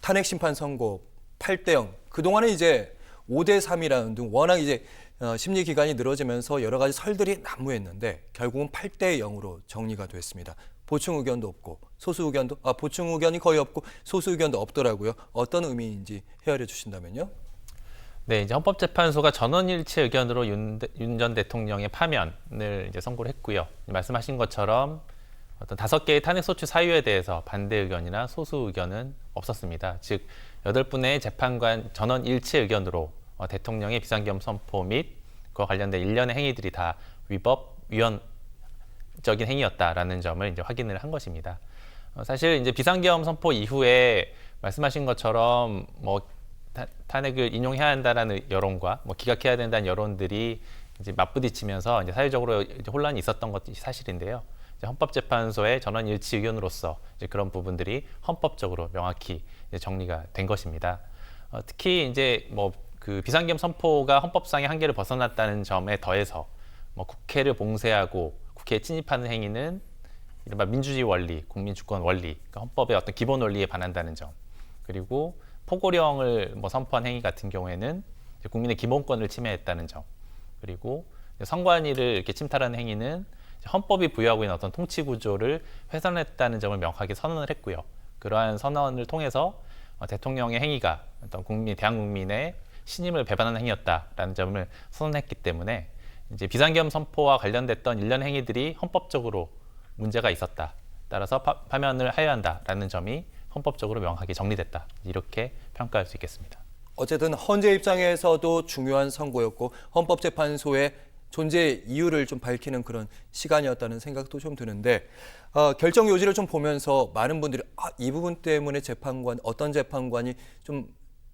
탄핵 심판 선고 8대 0. 그동안에 이제 5대 3이라는 등 워낙 이제 심리 기간이 늘어지면서 여러 가지 설들이 난무했는데 결국은 8대 0으로 정리가 됐습니다. 보충 의견도 없고 보충 의견이 거의 없고 소수 의견도 없더라고요. 어떤 의미인지 헤아려 주신다면요. 네, 이제 헌법재판소가 전원일치 의견으로 윤 전 대통령의 파면을 이제 선고를 했고요. 말씀하신 것처럼 어떤 5개의 탄핵소추 사유에 대해서 반대 의견이나 소수 의견은 없었습니다. 즉 8분의 재판관 전원일치 의견으로 대통령의 비상계엄 선포 및 그와 관련된 일련의 행위들이 다 위법적인 행위였다라는 점을 이제 확인을 한 것입니다. 사실 이제 비상계엄 선포 이후에 말씀하신 것처럼 탄핵을 인용해야 한다라는 여론과 기각해야 된다는 여론들이 이제 맞부딪히면서 이제 사회적으로 이제 혼란이 있었던 것이 사실인데요. 이제 헌법재판소의 전원일치 의견으로서 이제 그런 부분들이 헌법적으로 명확히 이제 정리가 된 것입니다. 특히 이제 그 비상계엄 선포가 헌법상의 한계를 벗어났다는 점에 더해서 국회를 봉쇄하고 국회에 침입하는 행위는 이른바 민주주의 원리, 국민주권 원리, 그러니까 헌법의 어떤 기본 원리에 반한다는 점, 그리고 포고령을 선포한 행위 같은 경우에는 국민의 기본권을 침해했다는 점, 그리고 선관위를 이렇게 침탈하는 행위는 헌법이 부여하고 있는 어떤 통치 구조를 훼손했다는 점을 명확하게 선언을 했고요. 그러한 선언을 통해서 대통령의 행위가 어떤 대한국민의 신임을 배반하는 행위였다라는 점을 선언했기 때문에 이제 비상계엄 선포와 관련됐던 일련 행위들이 헌법적으로 문제가 있었다. 따라서 파면을 해야 한다라는 점이 헌법적으로 명확하게 정리됐다. 이렇게 평가할 수 있겠습니다. 어쨌든 헌재 입장에서도 중요한 선고였고 헌법재판소의 존재 이유를 좀 밝히는 그런 시간이었다는 생각도 좀 드는데 결정 요지를 좀 보면서 많은 분들이 이 부분 때문에 어떤 재판관이 좀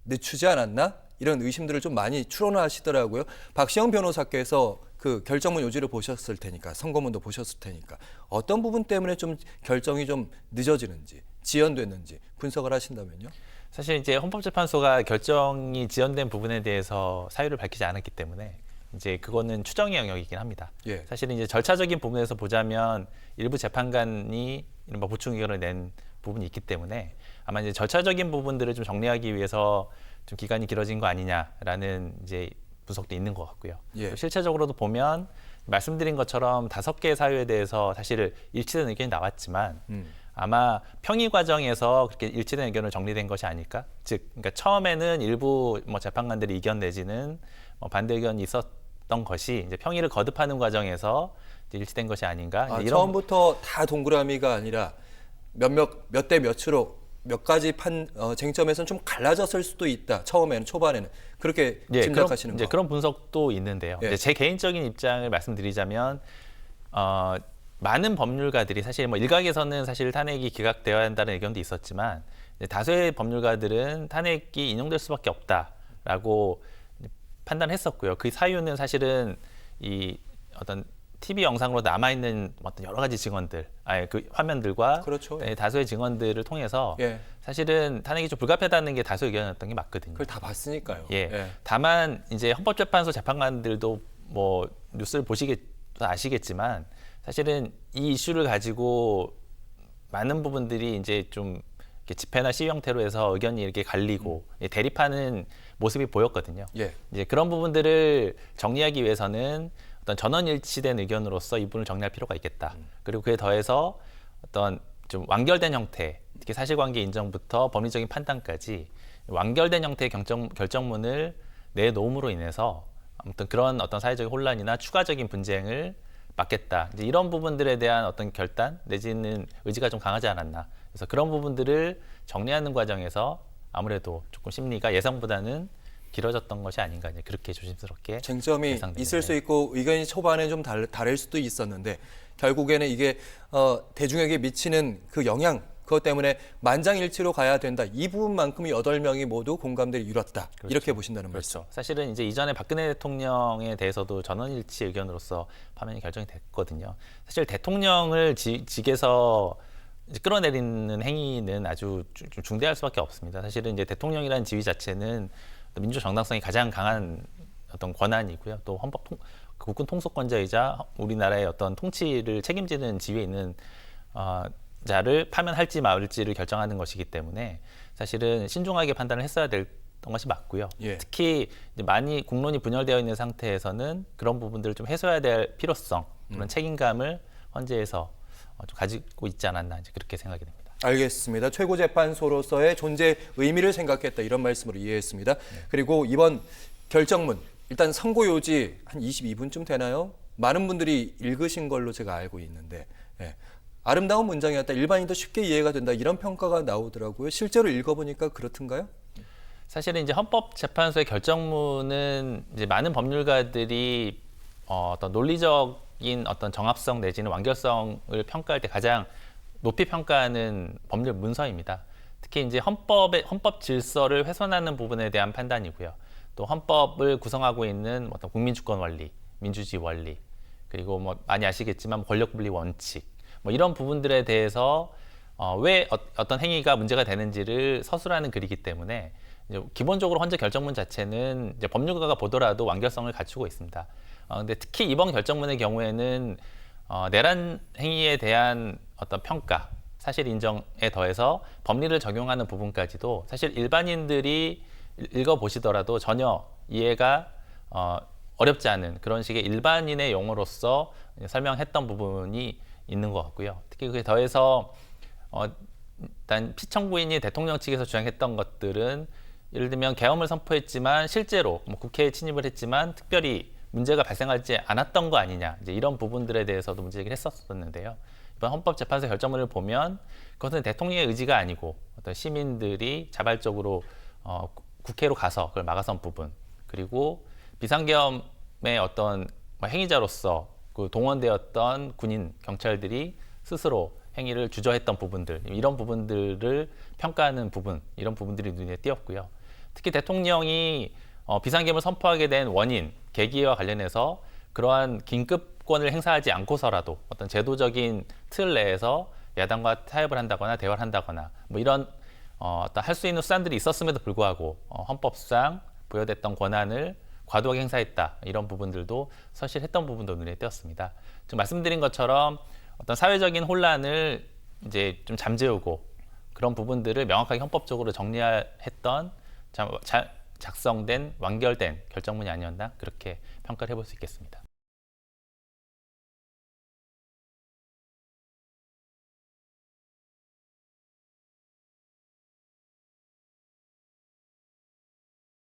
늦추지 않았나? 이런 의심들을 좀 많이 추론하시더라고요. 박시영 변호사께서 그 결정문 요지를 보셨을 테니까, 선고문도 보셨을 테니까 어떤 부분 때문에 좀 결정이 좀 늦어지는지, 지연됐는지 분석을 하신다면요. 사실 이제 헌법재판소가 결정이 지연된 부분에 대해서 사유를 밝히지 않았기 때문에 이제 그거는 추정의 영역이긴 합니다. 예. 사실은 이제 절차적인 부분에서 보자면 일부 재판관이 이른바 보충 의견을 낸 부분이 있기 때문에 아마 이제 절차적인 부분들을 좀 정리하기 위해서 좀 기간이 길어진 거 아니냐라는 이제 분석도 있는 것 같고요. 예. 실체적으로도 보면 말씀드린 것처럼 5개의 사유에 대해서 사실 일치된 의견이 나왔지만 아마 평의 과정에서 그렇게 일치된 의견을 정리된 것이 아닐까? 그러니까 처음에는 일부 재판관들이 이견 내지는 반대 의견이 있었던 것이 이제 평의를 거듭하는 과정에서 이제 일치된 것이 아닌가? 이런 처음부터 다 동그라미가 아니라 몇 대 몇으로 몇 가지 쟁점에서는 좀 갈라졌을 수도 있다. 초반에는 그렇게 짐작하시는 거. 그런 분석도 있는데요. 예. 제 개인적인 입장을 말씀드리자면 많은 법률가들이 사실 일각에서는 사실 탄핵이 기각되어야 한다는 의견도 있었지만 다수의 법률가들은 탄핵이 인용될 수밖에 없다라고 판단했었고요. 그 사유는 사실은 이 어떤 TV 영상으로 남아있는 어떤 여러 가지 증언들, 그 화면들과 그렇죠. 다수의 증언들을 통해서 예. 사실은 탄핵이 좀 불가피하다는 게 다수 의견이었던 게 맞거든요. 그걸 다 봤으니까요. 예. 다만 이제 헌법재판소 재판관들도 뉴스를 보시겠 아시겠지만 사실은 이 이슈를 가지고 많은 부분들이 이제 좀 이렇게 집회나 시위 형태로 해서 의견이 이렇게 갈리고 대립하는 모습이 보였거든요. 예. 이제 그런 부분들을 정리하기 위해서는 어떤 전원일치된 의견으로서 이 부분을 정리할 필요가 있겠다. 그리고 그에 더해서 어떤 좀 완결된 형태, 특히 사실관계 인정부터 법리적인 판단까지 완결된 형태의 결정문을 내놓음으로 인해서 아무튼 그런 어떤 사회적인 혼란이나 추가적인 분쟁을 막겠다. 이제 이런 부분들에 대한 어떤 결단 내지는 의지가 좀 강하지 않았나. 그래서 그런 부분들을 정리하는 과정에서 아무래도 조금 심리가 예상보다는 길어졌던 것이 아닌가, 이제 그렇게 조심스럽게 쟁점이 예상됩니다. 있을 수 있고 의견이 초반에 좀 다를 수도 있었는데 결국에는 이게 대중에게 미치는 그 영향, 그것 때문에 만장일치로 가야 된다. 이 부분만큼 8명이 모두 공감대를 이뤘다. 그렇죠. 이렇게 보신다는 말씀. 그렇죠. 사실은 이제 이전에 박근혜 대통령에 대해서도 전원일치 의견으로서 파면이 결정이 됐거든요. 사실 대통령을 직에서 끌어내리는 행위는 아주 좀 중대할 수밖에 없습니다. 사실은 이제 대통령이라는 지위 자체는 민주 정당성이 가장 강한 어떤 권한이고요. 또 국군 통수권자이자 우리나라의 어떤 통치를 책임지는 지위에 있는 자를 파면할지 말지를 결정하는 것이기 때문에 사실은 신중하게 판단을 했어야 됐던 것이 맞고요. 예. 특히 이제 많이 국론이 분열되어 있는 상태에서는 그런 부분들을 좀 해소해야 될 필요성, 그런 책임감을 헌재에서 좀 가지고 있지 않았나 이제 그렇게 생각이 됩니다. 알겠습니다. 최고재판소로서의 존재 의미를 생각했다 이런 말씀으로 이해했습니다. 그리고 이번 결정문 일단 선고 요지 한 22분쯤 되나요? 많은 분들이 읽으신 걸로 제가 알고 있는데 예. 아름다운 문장이었다. 일반인도 쉽게 이해가 된다. 이런 평가가 나오더라고요. 실제로 읽어보니까 그렇던가요? 사실은 이제 헌법재판소의 결정문은 이제 많은 법률가들이 어떤 논리적인 어떤 정합성 내지는 완결성을 평가할 때 가장 높이 평가하는 법률 문서입니다. 특히 이제 헌법 질서를 훼손하는 부분에 대한 판단이고요. 또 헌법을 구성하고 있는 어떤 국민주권 원리, 민주주의 원리, 그리고 뭐 많이 아시겠지만 권력분리 원칙, 뭐 이런 부분들에 대해서 왜 어떤 행위가 문제가 되는지를 서술하는 글이기 때문에 이제 기본적으로 헌재 결정문 자체는 이제 법률가가 보더라도 완결성을 갖추고 있습니다. 근데 특히 이번 결정문의 경우에는 내란 행위에 대한 어떤 평가, 사실 인정에 더해서 법리를 적용하는 부분까지도 사실 일반인들이 읽어보시더라도 전혀 이해가 어렵지 않은 그런 식의 일반인의 용어로서 설명했던 부분이 있는 것 같고요. 특히 그에 더해서 일단 피청구인이 대통령 측에서 주장했던 것들은 예를 들면 계엄을 선포했지만 실제로 뭐 국회에 침입을 했지만 특별히 문제가 발생하지 않았던 거 아니냐, 이제 이런 부분들에 대해서도 문제제기를 했었는데요. 이번 헌법재판소 결정문을 보면 그것은 대통령의 의지가 아니고 어떤 시민들이 자발적으로 국회로 가서 그걸 막아선 부분, 그리고 비상계엄의 어떤 행위자로서 그 동원되었던 군인, 경찰들이 스스로 행위를 주저했던 부분들, 이런 부분들을 평가하는 부분, 이런 부분들이 눈에 띄었고요. 특히 대통령이 비상계엄을 선포하게 된 원인, 계기와 관련해서 그러한 긴급권을 행사하지 않고서라도 어떤 제도적인 틀 내에서 야당과 타협을 한다거나 대화를 한다거나 뭐 이런 어떤 할 수 있는 수단들이 있었음에도 불구하고 헌법상 부여됐던 권한을 과도하게 행사했다, 이런 부분들도 사실했던 부분도 눈에 띄었습니다. 지금 말씀드린 것처럼 어떤 사회적인 혼란을 이제 좀 잠재우고 그런 부분들을 명확하게 헌법적으로 정리했던 작성된 완결된 결정문이 아니었나 그렇게 평가를 해볼 수 있겠습니다.